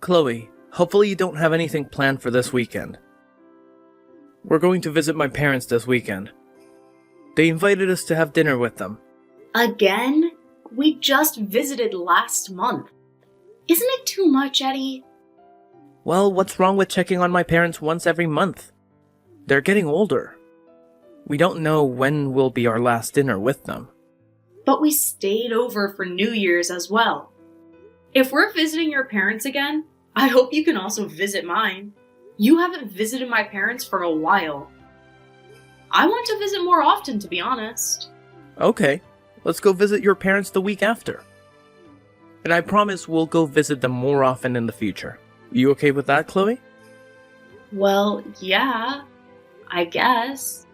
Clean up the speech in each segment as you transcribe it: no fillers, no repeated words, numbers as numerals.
Chloe, hopefully you don't have anything planned for this weekend. We're going to visit my parents this weekend. They invited us to have dinner with them. Again? We just visited last month. Isn't it too much, Eddie? Well, what's wrong with checking on my parents once every month? They're getting older. We don't know when will be our last dinner with them. But we stayed over for New Year's as well. If we're visiting your parents again, I hope you can also visit mine. You haven't visited my parents for a while. I want to visit more often, to be honest. Okay, let's go visit your parents the week after. And I promise we'll go visit them more often in the future. You okay with that, Chloe? Well, yeah, I guess.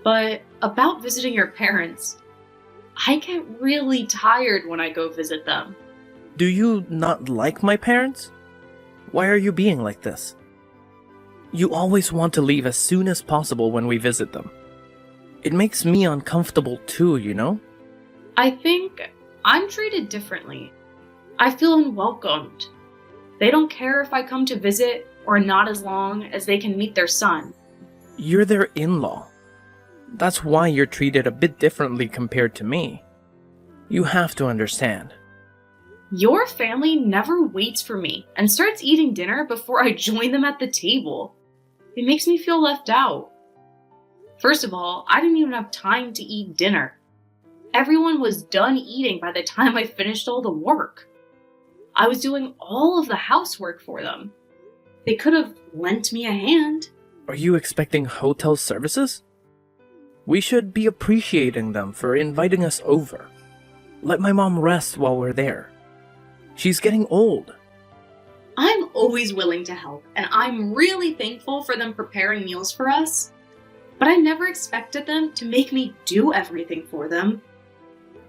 But about visiting your parents, I get really tired when I go visit them. Do you not like my parents? Why are you being like this? You always want to leave as soon as possible when we visit them. It makes me uncomfortable too, you know? I think I'm treated differently. I feel unwelcomed. They don't care if I come to visit or not as long as they can meet their son. You're their in-law. That's why you're treated a bit differently compared to me. You have to understand. Your family never waits for me and starts eating dinner before I join them at the table. It makes me feel left out. First of all, I didn't even have time to eat dinner. Everyone was done eating by the time I finished all the work. I was doing all of the housework for them. They could have lent me a hand. Are you expecting hotel services? We should be appreciating them for inviting us over. Let my mom rest while we're there. She's getting old. I'm always willing to help, and I'm really thankful for them preparing meals for us. But I never expected them to make me do everything for them.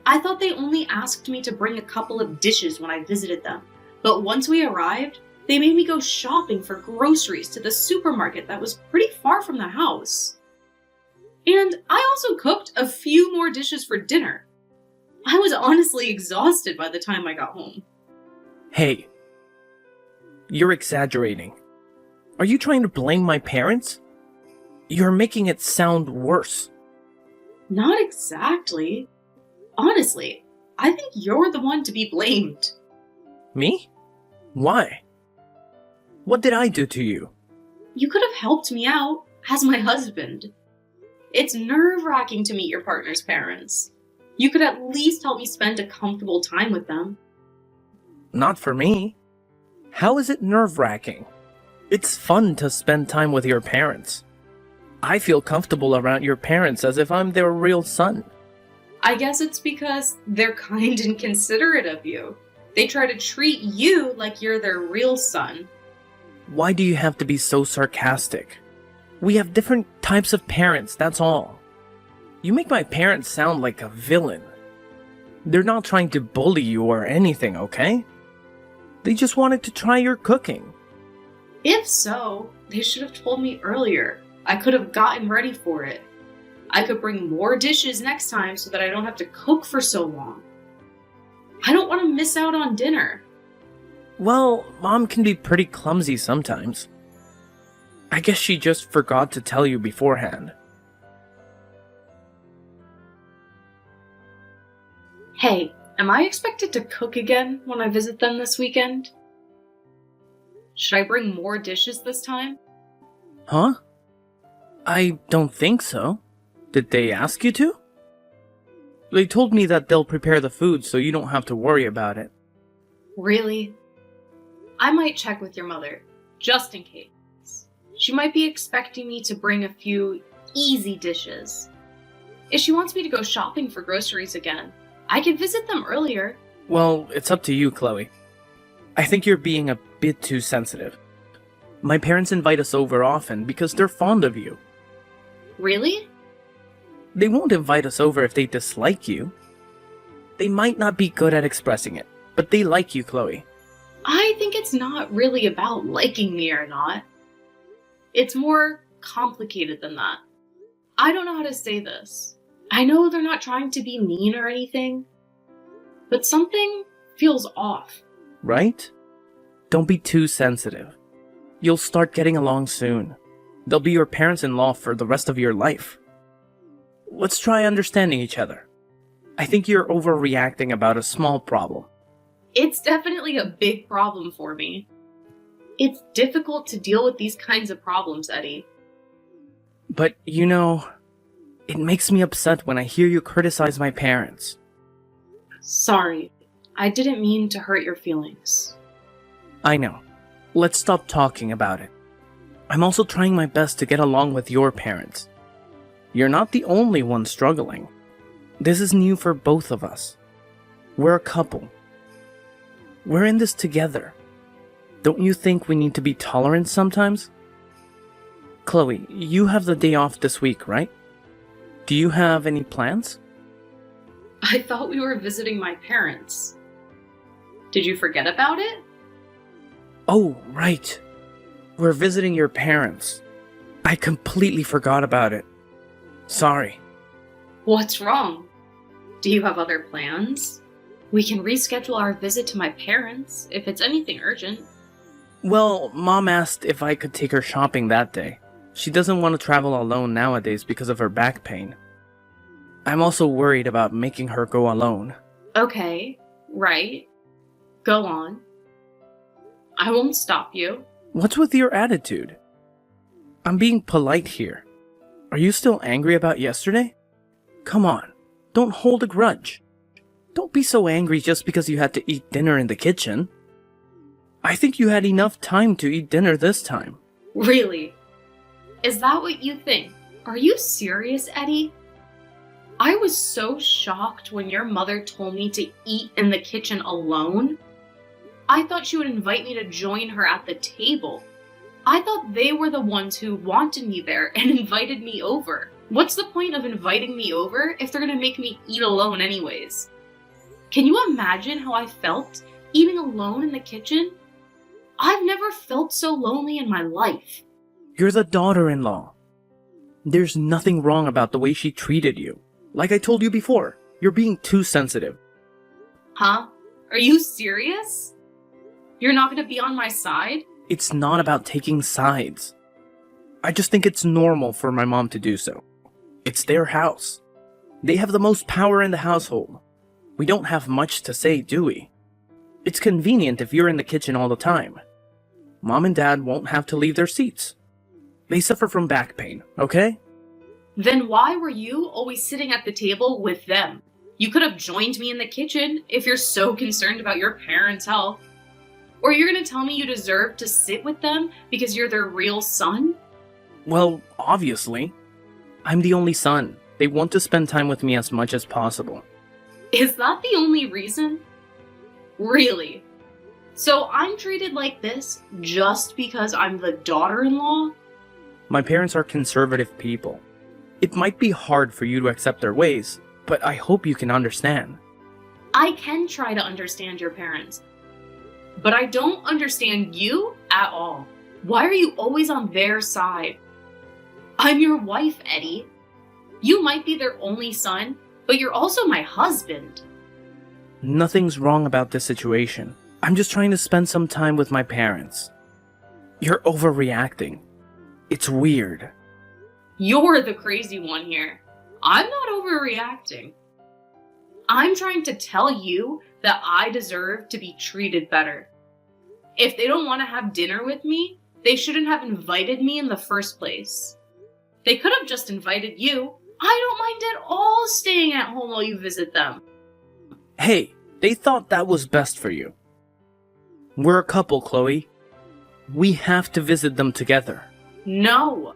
I thought they only asked me to bring a couple of dishes when I visited them. But once we arrived, they made me go shopping for groceries to the supermarket that was pretty far from the house. And I also cooked a few more dishes for dinner. I was honestly exhausted by the time I got home. Hey, you're exaggerating. Are you trying to blame my parents? You're making it sound worse. Not exactly. Honestly, I think you're the one to be blamed. Me? Why? What did I do to you? You could have helped me out as my husband. It's nerve-wracking to meet your partner's parents. You could at least help me spend a comfortable time with them. Not for me. How is it nerve-wracking? It's fun to spend time with your parents. I feel comfortable around your parents as if I'm their real son. I guess it's because they're kind and considerate of you. They try to treat you like you're their real son. Why do you have to be so sarcastic? We have different types of parents, that's all. You make my parents sound like a villain. They're not trying to bully you or anything, okay? They just wanted to try your cooking. If so, they should have told me earlier. I could have gotten ready for it. I could bring more dishes next time so that I don't have to cook for so long. I don't want to miss out on dinner. Well, Mom can be pretty clumsy sometimes. I guess she just forgot to tell you beforehand. Hey, am I expected to cook again when I visit them this weekend? Should I bring more dishes this time? Huh? I don't think so. Did they ask you to? They told me that they'll prepare the food so you don't have to worry about it. Really? I might check with your mother, just in case. She might be expecting me to bring a few easy dishes. If she wants me to go shopping for groceries again, I could visit them earlier. Well, it's up to you, Chloe. I think you're being a bit too sensitive. My parents invite us over often because they're fond of you. Really? They won't invite us over if they dislike you. They might not be good at expressing it, but they like you, Chloe. I think it's not really about liking me or not. It's more complicated than that. I don't know how to say this. I know they're not trying to be mean or anything, but something feels off. Right? Don't be too sensitive. You'll start getting along soon. They'll be your parents-in-law for the rest of your life. Let's try understanding each other. I think you're overreacting about a small problem. It's definitely a big problem for me. It's difficult to deal with these kinds of problems, Eddie. But, it makes me upset when I hear you criticize my parents. Sorry, I didn't mean to hurt your feelings. I know. Let's stop talking about it. I'm also trying my best to get along with your parents. You're not the only one struggling. This is new for both of us. We're a couple. We're in this together. Don't you think we need to be tolerant sometimes? Chloe, you have the day off this week, right? Do you have any plans? I thought we were visiting my parents. Did you forget about it? Oh, right. We're visiting your parents. I completely forgot about it. Sorry. What's wrong? Do you have other plans? We can reschedule our visit to my parents if it's anything urgent. Well, Mom asked if I could take her shopping that day. She doesn't want to travel alone nowadays because of her back pain. I'm also worried about making her go alone. Okay, right. Go on. I won't stop you. What's with your attitude? I'm being polite here. Are you still angry about yesterday? Come on, don't hold a grudge. Don't be so angry just because you had to eat dinner in the kitchen. I think you had enough time to eat dinner this time. Really? Is that what you think? Are you serious, Eddie? I was so shocked when your mother told me to eat in the kitchen alone. I thought she would invite me to join her at the table. I thought they were the ones who wanted me there and invited me over. What's the point of inviting me over if they're gonna make me eat alone anyways? Can you imagine how I felt eating alone in the kitchen? I've never felt so lonely in my life. You're the daughter-in-law. There's nothing wrong about the way she treated you. Like I told you before, you're being too sensitive. Huh? Are you serious? You're not gonna be on my side? It's not about taking sides. I just think it's normal for my mom to do so. It's their house. They have the most power in the household. We don't have much to say, do we? It's convenient if you're in the kitchen all the time. Mom and Dad won't have to leave their seats. They suffer from back pain, okay? Then why were you always sitting at the table with them? You could have joined me in the kitchen if you're so concerned about your parents' health. Or you're gonna tell me you deserve to sit with them because you're their real son? Well, obviously. I'm the only son. They want to spend time with me as much as possible. Is that the only reason? Really? So I'm treated like this just because I'm the daughter-in-law? My parents are conservative people. It might be hard for you to accept their ways, but I hope you can understand. I can try to understand your parents, but I don't understand you at all. Why are you always on their side? I'm your wife, Eddie. You might be their only son, but you're also my husband. Nothing's wrong about this situation. I'm just trying to spend some time with my parents. You're overreacting. It's weird. You're the crazy one here. I'm not overreacting. I'm trying to tell you that I deserve to be treated better. If they don't want to have dinner with me, they shouldn't have invited me in the first place. They could have just invited you. I don't mind at all staying at home while you visit them. Hey, they thought that was best for you. We're a couple, Chloe. We have to visit them together. No.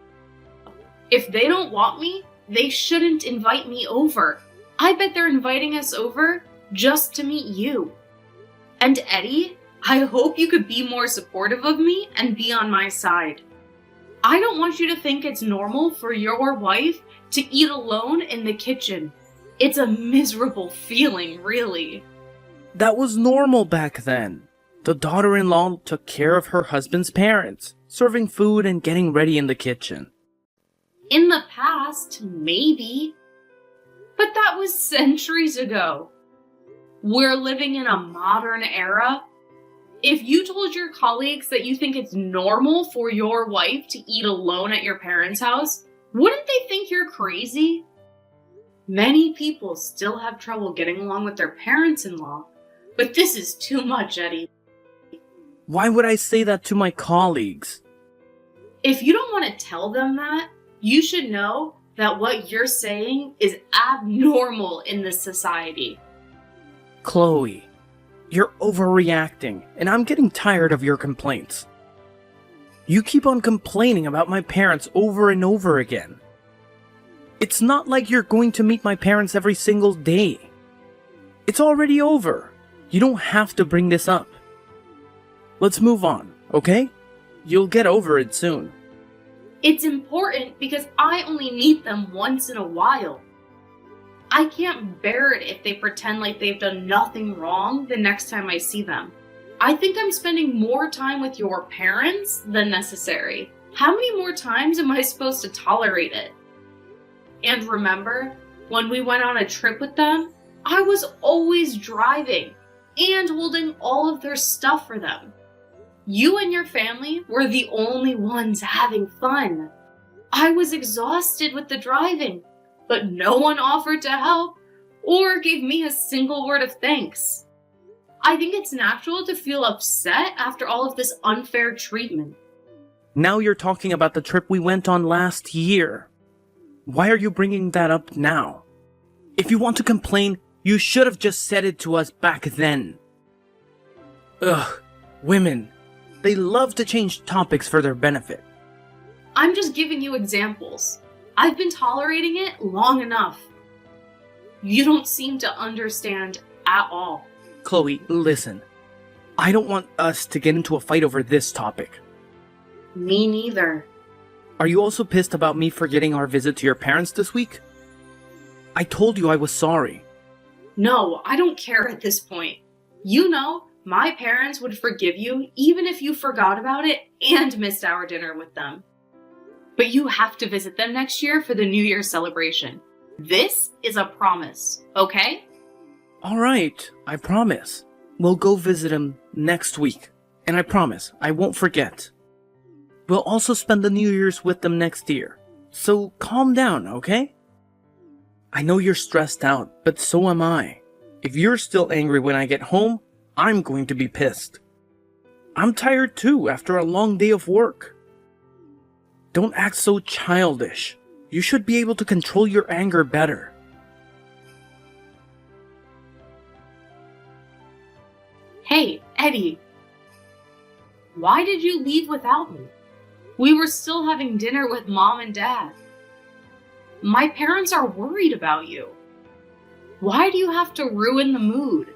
If they don't want me, they shouldn't invite me over. I bet they're inviting us over just to meet you. And Eddie, I hope you could be more supportive of me and be on my side. I don't want you to think it's normal for your wife to eat alone in the kitchen. It's a miserable feeling, really. That was normal back then. The daughter-in-law took care of her husband's parents, serving food and getting ready in the kitchen. In the past, maybe. But that was centuries ago. We're living in a modern era. If you told your colleagues that you think it's normal for your wife to eat alone at your parents' house, wouldn't they think you're crazy? Many people still have trouble getting along with their parents-in-law, but this is too much, Eddie. Why would I say that to my colleagues? If you don't want to tell them that, you should know that what you're saying is abnormal in this society. Chloe, you're overreacting, and I'm getting tired of your complaints. You keep on complaining about my parents over and over again. It's not like you're going to meet my parents every single day. It's already over. You don't have to bring this up. Let's move on, okay? You'll get over it soon. It's important because I only meet them once in a while. I can't bear it if they pretend like they've done nothing wrong the next time I see them. I think I'm spending more time with your parents than necessary. How many more times am I supposed to tolerate it? And remember, when we went on a trip with them, I was always driving and holding all of their stuff for them. You and your family were the only ones having fun. I was exhausted with the driving, but no one offered to help or gave me a single word of thanks. I think it's natural to feel upset after all of this unfair treatment. Now you're talking about the trip we went on last year. Why are you bringing that up now? If you want to complain, you should have just said it to us back then. Ugh, women. They love to change topics for their benefit. I'm just giving you examples. I've been tolerating it long enough. You don't seem to understand at all. Chloe, listen. I don't want us to get into a fight over this topic. Me neither. Are you also pissed about me forgetting our visit to your parents this week? I told you I was sorry. No, I don't care at this point. You know, my parents would forgive you even if you forgot about it and missed our dinner with them. But you have to visit them next year for the New Year's celebration. This is a promise, okay? Alright, I promise. We'll go visit him next week. And I promise, I won't forget. We'll also spend the New Year's with them next year. So calm down, okay? I know you're stressed out, but so am I. If you're still angry when I get home, I'm going to be pissed. I'm tired too after a long day of work. Don't act so childish. You should be able to control your anger better. Hey, Eddie. Why did you leave without me? We were still having dinner with Mom and Dad. My parents are worried about you. Why do you have to ruin the mood?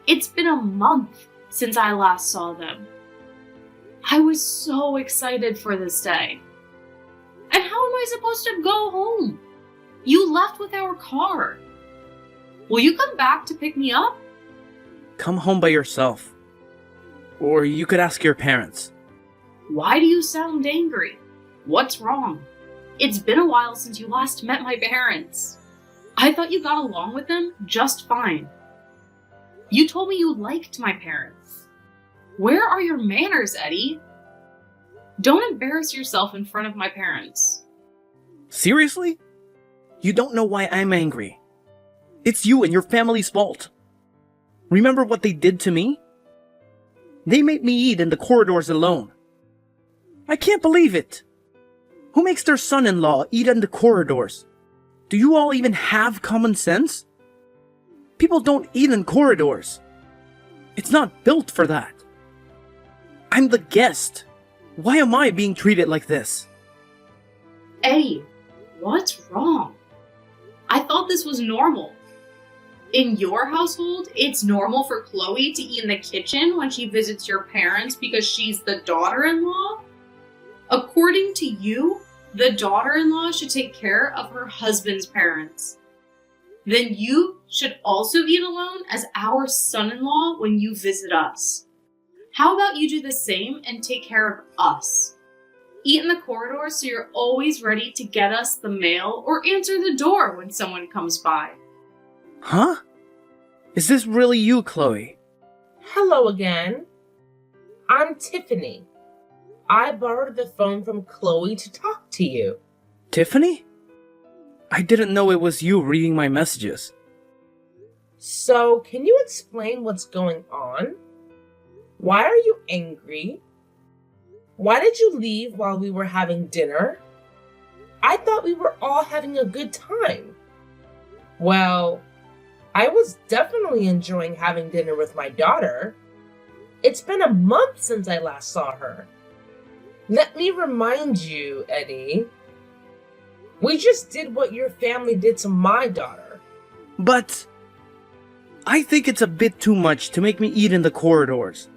It's been a month since I last saw them. I was so excited for this day. And how am I supposed to go home? You left with our car. Will you come back to pick me up? Come home by yourself. Or you could ask your parents. Why do you sound angry? What's wrong? It's been a while since you last met my parents. I thought you got along with them just fine. You told me you liked my parents. Where are your manners, Eddie? Don't embarrass yourself in front of my parents. Seriously? You don't know why I'm angry. It's you and your family's fault. Remember what they did to me? They made me eat in the corridors alone. I can't believe it. Who makes their son-in-law eat in the corridors? Do you all even have common sense? People don't eat in corridors. It's not built for that. I'm the guest. Why am I being treated like this? Eddie, what's wrong? I thought this was normal. In your household, it's normal for Chloe to eat in the kitchen when she visits your parents because she's the daughter-in-law? According to you, the daughter-in-law should take care of her husband's parents. Then you should also eat alone as our son-in-law when you visit us. How about you do the same and take care of us? Eat in the corridor so you're always ready to get us the mail or answer the door when someone comes by. Huh? Is this really you, Chloe? Hello again. I'm Tiffany. I borrowed the phone from Chloe to talk to you. Tiffany? I didn't know it was you reading my messages. So, can you explain what's going on? Why are you angry? Why did you leave while we were having dinner? I thought we were all having a good time. Well, I was definitely enjoying having dinner with my daughter. It's been a month since I last saw her. Let me remind you, Eddie. We just did what your family did to my daughter. But I think it's a bit too much to make me eat in the corridors.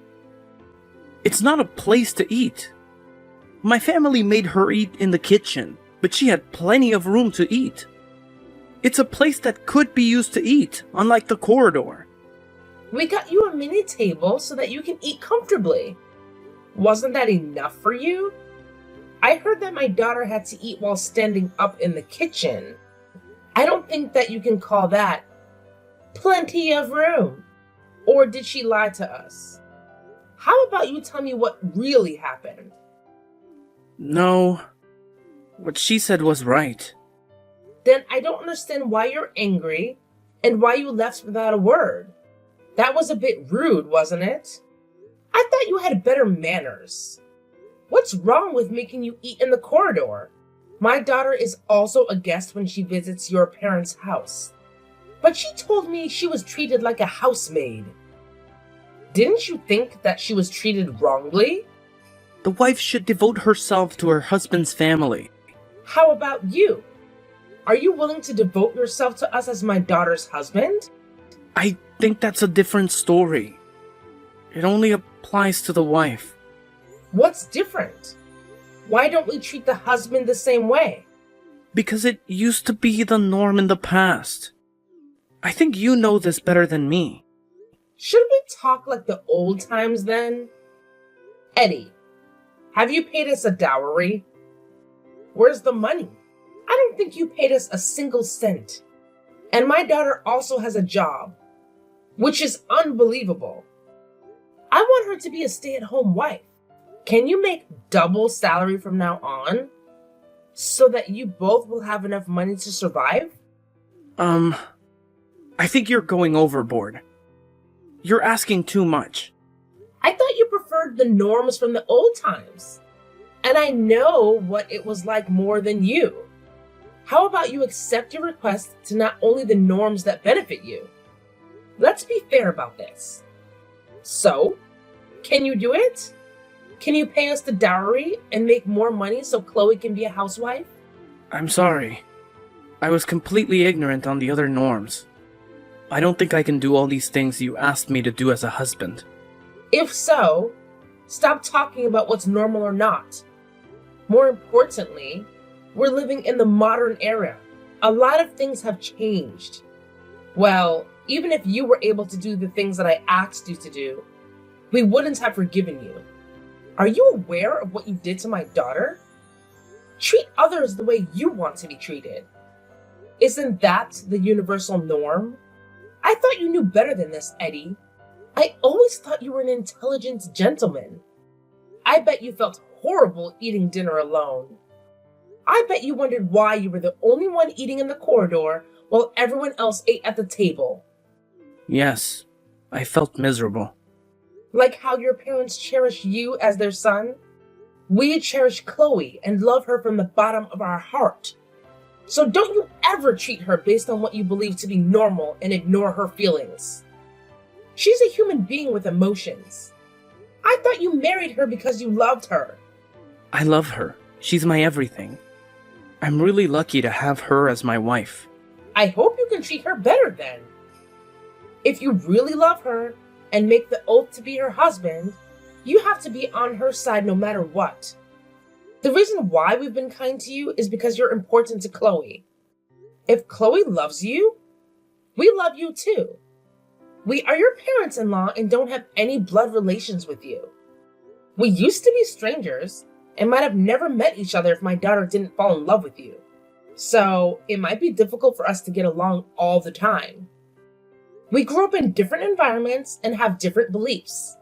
It's not a place to eat. My family made her eat in the kitchen, but she had plenty of room to eat. It's a place that could be used to eat, unlike the corridor. We got you a mini table so that you can eat comfortably. Wasn't that enough for you? I heard that my daughter had to eat while standing up in the kitchen. I don't think that you can call that plenty of room. Or did she lie to us? How about you tell me what really happened? No, what she said was right. Then I don't understand why you're angry and why you left without a word. That was a bit rude, wasn't it? I thought you had better manners. What's wrong with making you eat in the corridor? My daughter is also a guest when she visits your parents' house. But she told me she was treated like a housemaid. Didn't you think that she was treated wrongly? The wife should devote herself to her husband's family. How about you? Are you willing to devote yourself to us as my daughter's husband? I think that's a different story. It only applies to the wife. What's different? Why don't we treat the husband the same way? Because it used to be the norm in the past. I think you know this better than me. Should we talk like the old times then? Eddie, have you paid us a dowry? Where's the money? I don't think you paid us a single cent. And my daughter also has a job, which is unbelievable. I want her to be a stay-at-home wife. Can you make double salary from now on so that you both will have enough money to survive? I think you're going overboard. You're asking too much. I thought you preferred the norms from the old times. And I know what it was like more than you. How about you accept your request to not only the norms that benefit you? Let's be fair about this. So, can you do it? Can you pay us the dowry and make more money so Chloe can be a housewife? I'm sorry. I was completely ignorant on the other norms. I don't think I can do all these things you asked me to do as a husband. If so, stop talking about what's normal or not. More importantly, we're living in the modern era. A lot of things have changed. Well, even if you were able to do the things that I asked you to do, we wouldn't have forgiven you. Are you aware of what you did to my daughter? Treat others the way you want to be treated. Isn't that the universal norm? I thought you knew better than this, Eddie. I always thought you were an intelligent gentleman. I bet you felt horrible eating dinner alone. I bet you wondered why you were the only one eating in the corridor while everyone else ate at the table. Yes, I felt miserable. Like how your parents cherish you as their son? We cherish Chloe and love her from the bottom of our heart. So don't you ever treat her based on what you believe to be normal and ignore her feelings. She's a human being with emotions. I thought you married her because you loved her. I love her. She's my everything. I'm really lucky to have her as my wife. I hope you can treat her better then. If you really love her and make the oath to be her husband, you have to be on her side no matter what. The reason why we've been kind to you is because you're important to Chloe. If Chloe loves you, we love you too. We are your parents-in-law and don't have any blood relations with you. We used to be strangers and might have never met each other if my daughter didn't fall in love with you. So it might be difficult for us to get along all the time. We grew up in different environments and have different beliefs.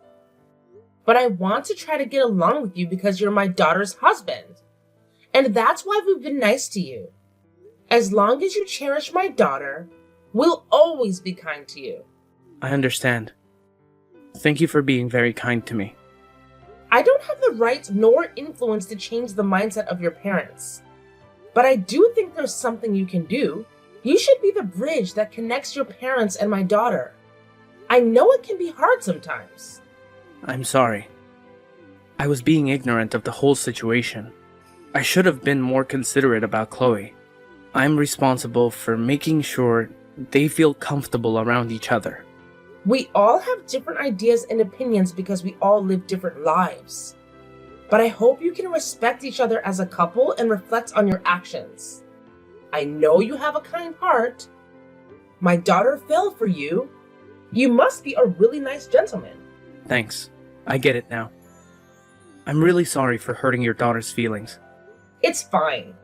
But I want to try to get along with you because you're my daughter's husband. And that's why we've been nice to you. As long as you cherish my daughter, we'll always be kind to you. I understand. Thank you for being very kind to me. I don't have the right nor influence to change the mindset of your parents. But I do think there's something you can do. You should be the bridge that connects your parents and my daughter. I know it can be hard sometimes. I'm sorry. I was being ignorant of the whole situation. I should have been more considerate about Chloe. I'm responsible for making sure they feel comfortable around each other. We all have different ideas and opinions because we all live different lives. But I hope you can respect each other as a couple and reflect on your actions. I know you have a kind heart. My daughter fell for you. You must be a really nice gentleman. Thanks. I get it now. I'm really sorry for hurting your daughter's feelings. It's fine.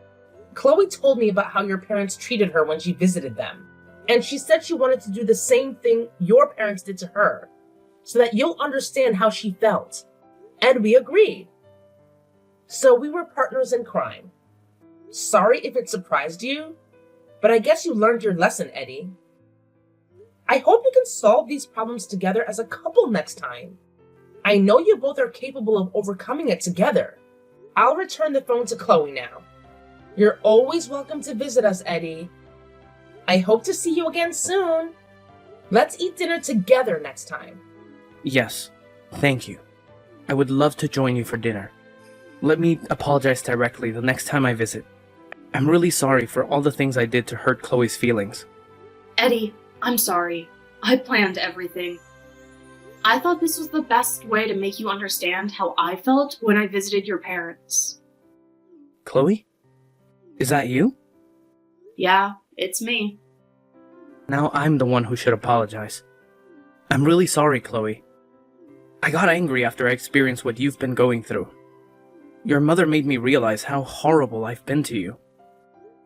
Chloe told me about how your parents treated her when she visited them. And she said she wanted to do the same thing your parents did to her, so that you'll understand how she felt. And we agreed. So we were partners in crime. Sorry if it surprised you, but I guess you learned your lesson, Eddie. I hope you can solve these problems together as a couple next time. I know you both are capable of overcoming it together. I'll return the phone to Chloe now. You're always welcome to visit us, Eddie. I hope to see you again soon. Let's eat dinner together next time. Yes, thank you. I would love to join you for dinner. Let me apologize directly the next time I visit. I'm really sorry for all the things I did to hurt Chloe's feelings. Eddie, I'm sorry. I planned everything. I thought this was the best way to make you understand how I felt when I visited your parents. Chloe? Is that you? Yeah, it's me. Now I'm the one who should apologize. I'm really sorry, Chloe. I got angry after I experienced what you've been going through. Your mother made me realize how horrible I've been to you.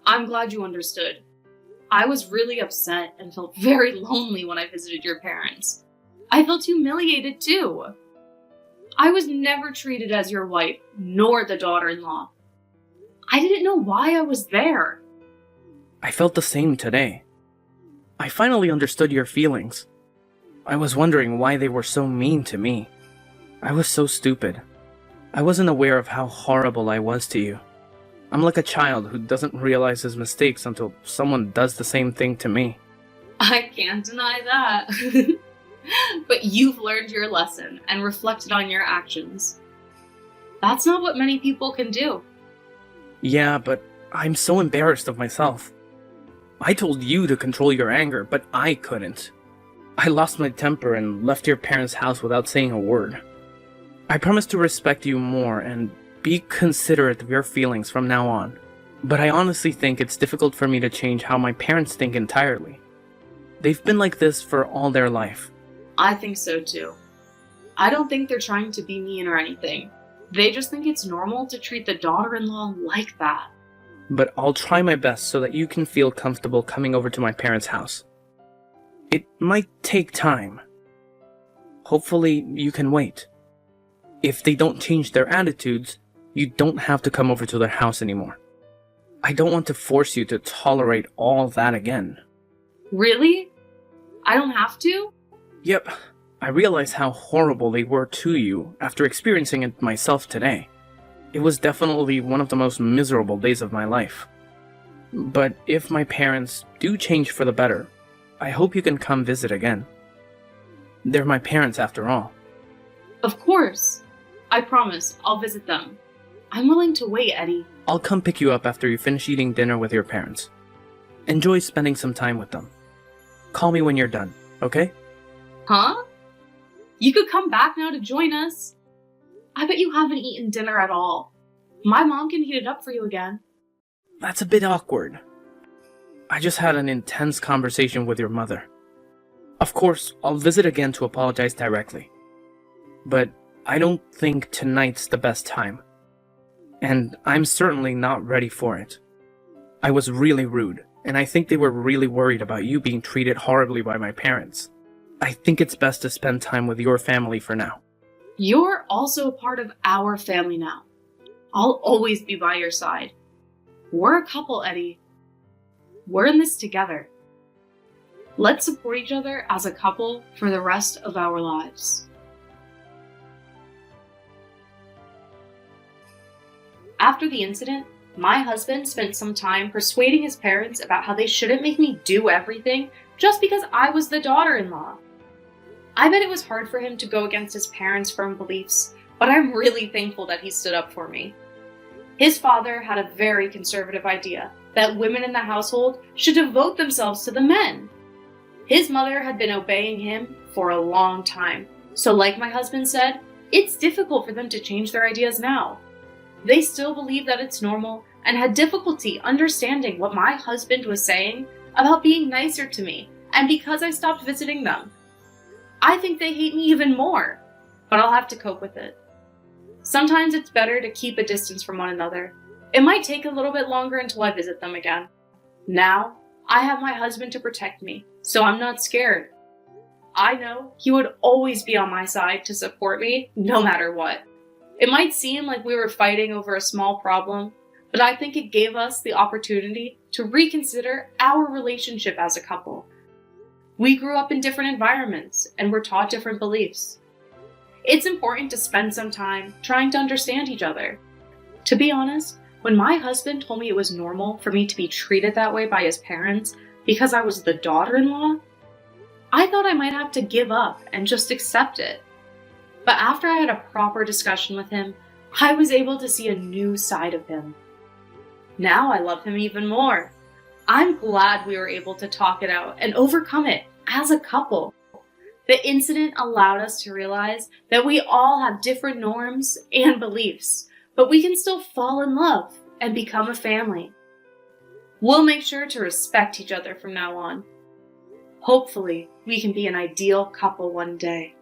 I'm glad you understood. I was really upset and felt very lonely when I visited your parents. I felt humiliated too. I was never treated as your wife, nor the daughter-in-law. I didn't know why I was there. I felt the same today. I finally understood your feelings. I was wondering why they were so mean to me. I was so stupid. I wasn't aware of how horrible I was to you. I'm like a child who doesn't realize his mistakes until someone does the same thing to me. I can't deny that. But you've learned your lesson and reflected on your actions. That's not what many people can do. Yeah, but I'm so embarrassed of myself. I told you to control your anger, but I couldn't. I lost my temper and left your parents' house without saying a word. I promise to respect you more and be considerate of your feelings from now on. But I honestly think it's difficult for me to change how my parents think entirely. They've been like this for all their life. I think so too. I don't think they're trying to be mean or anything. They just think it's normal to treat the daughter-in-law like that. But I'll try my best so that you can feel comfortable coming over to my parents' house. It might take time. Hopefully, you can wait. If they don't change their attitudes, you don't have to come over to their house anymore. I don't want to force you to tolerate all that again. Really? I don't have to? Yep, I realize how horrible they were to you after experiencing it myself today. It was definitely one of the most miserable days of my life. But if my parents do change for the better, I hope you can come visit again. They're my parents after all. Of course. I promise I'll visit them. I'm willing to wait, Eddie. I'll come pick you up after you finish eating dinner with your parents. Enjoy spending some time with them. Call me when you're done, okay? Huh? You could come back now to join us. I bet you haven't eaten dinner at all. My mom can heat it up for you again. That's a bit awkward. I just had an intense conversation with your mother. Of course, I'll visit again to apologize directly. But I don't think tonight's the best time. And I'm certainly not ready for it. I was really rude, and I think they were really worried about you being treated horribly by my parents. I think it's best to spend time with your family for now. You're also a part of our family now. I'll always be by your side. We're a couple, Eddie. We're in this together. Let's support each other as a couple for the rest of our lives. After the incident, my husband spent some time persuading his parents about how they shouldn't make me do everything just because I was the daughter-in-law. I bet it was hard for him to go against his parents' firm beliefs, but I'm really thankful that he stood up for me. His father had a very conservative idea that women in the household should devote themselves to the men. His mother had been obeying him for a long time, so like my husband said, it's difficult for them to change their ideas now. They still believe that it's normal and had difficulty understanding what my husband was saying about being nicer to me and because I stopped visiting them. I think they hate me even more, but I'll have to cope with it. Sometimes it's better to keep a distance from one another. It might take a little bit longer until I visit them again. Now, I have my husband to protect me, so I'm not scared. I know he would always be on my side to support me, no matter what. It might seem like we were fighting over a small problem, but I think it gave us the opportunity to reconsider our relationship as a couple. We grew up in different environments and were taught different beliefs. It's important to spend some time trying to understand each other. To be honest, when my husband told me it was normal for me to be treated that way by his parents because I was the daughter-in-law, I thought I might have to give up and just accept it. But after I had a proper discussion with him, I was able to see a new side of him. Now I love him even more. I'm glad we were able to talk it out and overcome it as a couple. The incident allowed us to realize that we all have different norms and beliefs, but we can still fall in love and become a family. We'll make sure to respect each other from now on. Hopefully, we can be an ideal couple one day.